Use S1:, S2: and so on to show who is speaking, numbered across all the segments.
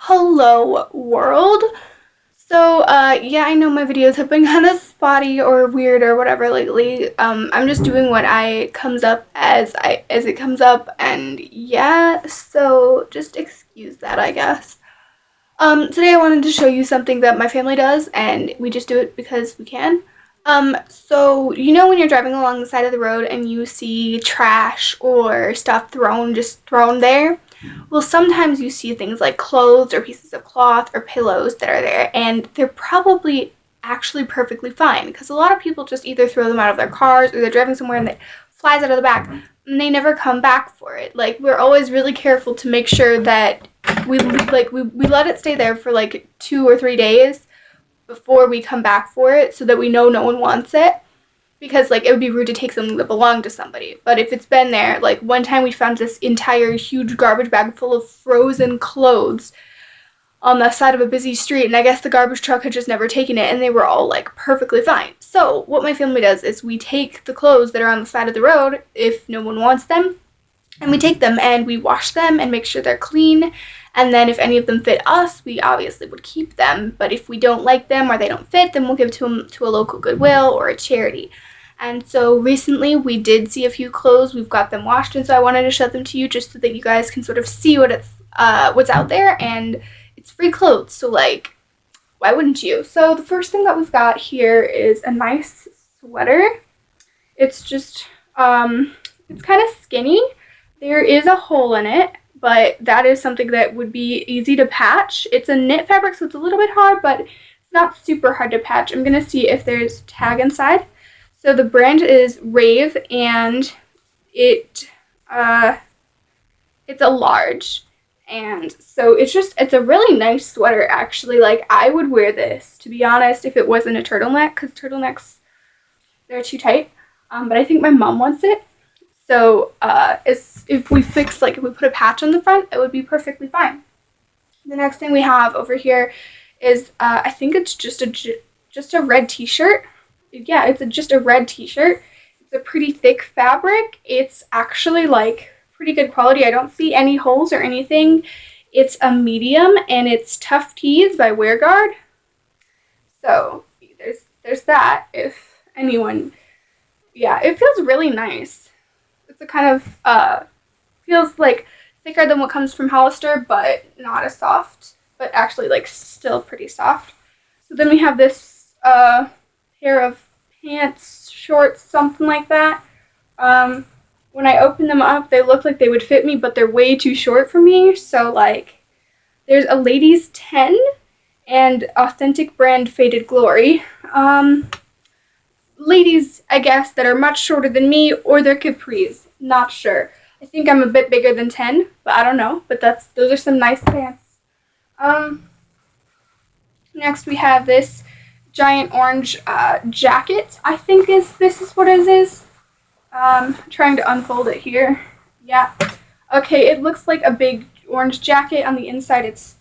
S1: Hello world. Yeah, I know my videos have been kind of spotty or weird or whatever lately. I'm just doing what I comes up as it comes up, and yeah, so just excuse that, I guess. Today I wanted to show you something that my family does, and we just do it because we can. So you know when you're driving along the side of the road and you see trash or stuff just thrown there? Well, sometimes you see things like clothes or pieces of cloth or pillows that are there, and they're probably actually perfectly fine because a lot of people just either throw them out of their cars or they're driving somewhere and it flies out of the back and they never come back for it. Like, we're always really careful to make sure that we let it stay there for like 2 or 3 days before we come back for it so that we know no one wants it, because like it would be rude to take something that belonged to somebody. But if it's been there, like one time we found this entire huge garbage bag full of frozen clothes on the side of a busy street, and I guess the garbage truck had just never taken it and they were all like perfectly fine. So what my family does is we take the clothes that are on the side of the road if no one wants them, and we take them and we wash them and make sure they're clean. And then if any of them fit us, we obviously would keep them. But if we don't like them or they don't fit, then we'll give them to a local Goodwill or a charity. And so recently we did see a few clothes. We've got them washed, and so I wanted to show them to you just so that you guys can sort of see what's out there. And it's free clothes, so like, why wouldn't you? So the first thing that we've got here is a nice sweater. It's just it's kind of skinny. There is a hole in it, but that is something that would be easy to patch. It's a knit fabric, so it's a little bit hard, but it's not super hard to patch. I'm gonna see if there's a tag inside. So the brand is Rave, and it's a large. And so it's a really nice sweater, actually. Like, I would wear this, to be honest, if it wasn't a turtleneck, because turtlenecks, they're too tight. But I think my mom wants it. So if we put a patch on the front, it would be perfectly fine. The next thing we have over here is I think it's just a red t-shirt. Yeah, it's just a red t-shirt. It's a pretty thick fabric. It's actually like pretty good quality. I don't see any holes or anything. It's a medium, and it's Tough Tees by WearGuard. So there's that. If anyone, yeah, it feels really nice. It's a kind of feels like thicker than what comes from Hollister, but not as soft, but actually like still pretty soft. So then we have this pair of pants, shorts, something like that. When I open them up, they look like they would fit me, but they're way too short for me. So like, there's a ladies 10 and Authentic Brand Faded Glory. Ladies, I guess, that are much shorter than me, or they're capris. Not sure. I think I'm a bit bigger than 10, but I don't know. But those are some nice pants. Next we have this giant orange jacket. I think this is what it is. Trying to unfold it here. Yeah. Okay, it looks like a big orange jacket. On the inside it's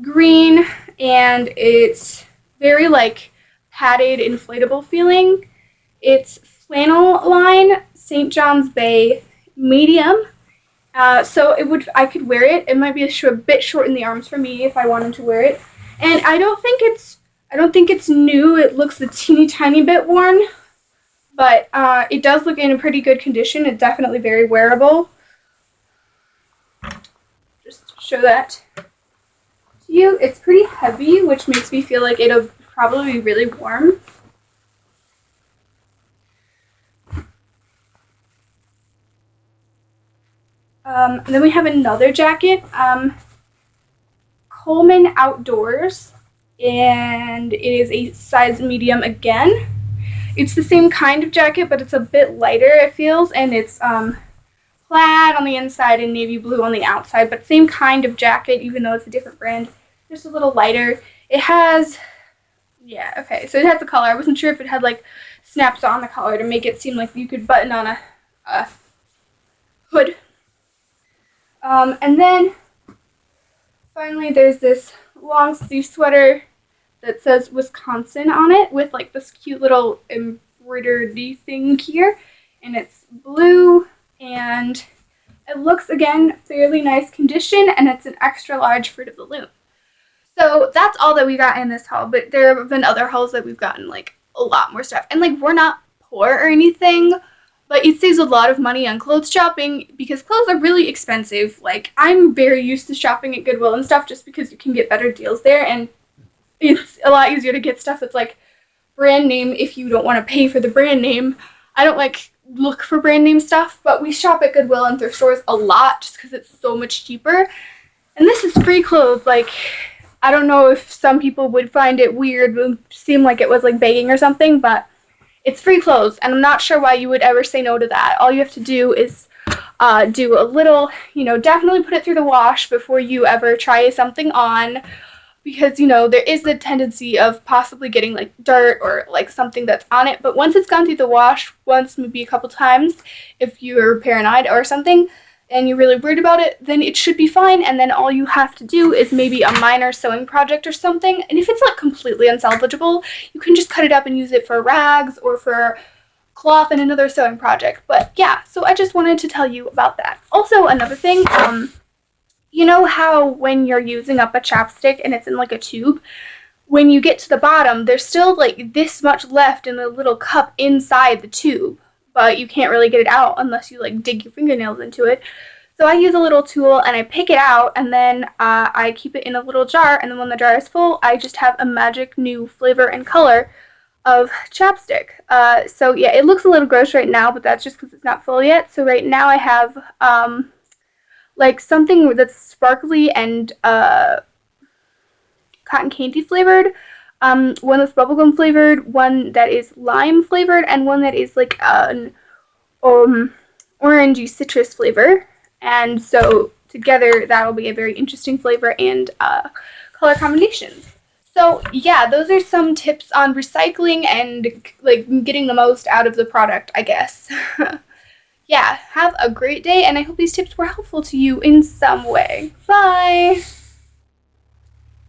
S1: green, and it's very like padded, inflatable feeling. It's flannel line, St. John's Bay, medium. So I could wear it. It might be a bit short in the arms for me if I wanted to wear it. And I don't think it's new. It looks a teeny tiny bit worn, but it does look in a pretty good condition. It's definitely very wearable. Just show that to you. It's pretty heavy, which makes me feel like it'll probably be really warm. And then we have another jacket, Coleman Outdoors, and it is a size medium again. It's the same kind of jacket, but it's a bit lighter, it feels, and it's plaid on the inside and navy blue on the outside, but same kind of jacket, even though it's a different brand, just a little lighter. It has, yeah, okay, so it has a collar. I wasn't sure if it had like snaps on the collar to make it seem like you could button on a hood. And then finally there's this long sleeve sweater that says Wisconsin on it with like this cute little embroidery thing here, and it's blue, and It looks, again, fairly nice condition, and it's an extra large Fruit of the Loom. So that's all that we got in this haul, but there have been other hauls that we've gotten like a lot more stuff. And like we're not poor or anything, but it saves a lot of money on clothes shopping because clothes are really expensive. Like I'm very used to shopping at Goodwill and stuff just because you can get better deals there, and it's a lot easier to get stuff that's like brand name if you don't want to pay for the brand name. I don't like look for brand name stuff, but we shop at Goodwill and thrift stores a lot just because it's so much cheaper. And this is free clothes. Like, I don't know if some people would find it weird and seem like it was like begging or something, but it's free clothes, and I'm not sure why you would ever say no to that. All you have to do is do a little, definitely put it through the wash before you ever try something on, because, there is the tendency of possibly getting like dirt or like something that's on it, but once it's gone through the wash once, maybe a couple times, if you're paranoid or something, and you're really worried about it, then it should be fine, and then all you have to do is maybe a minor sewing project or something, and if it's not completely unsalvageable, you can just cut it up and use it for rags or for cloth and another sewing project. But yeah, so I just wanted to tell you about that. Also, another thing, you know how when you're using up a chapstick and it's in like a tube, when you get to the bottom, there's still like this much left in the little cup inside the tube, but you can't really get it out unless you like dig your fingernails into it. So I use a little tool and I pick it out, and then I keep it in a little jar, and then when the jar is full, I just have a magic new flavor and color of chapstick. So yeah, it looks a little gross right now, but that's just because it's not full yet. So right now I have like something that's sparkly and cotton candy flavored, one that's bubblegum flavored, one that is lime flavored, and one that is like an orangey citrus flavor. And so together that'll be a very interesting flavor and color combination. So yeah, those are some tips on recycling and like getting the most out of the product, I guess. Yeah, have a great day, and I hope these tips were helpful to you in some way. Bye!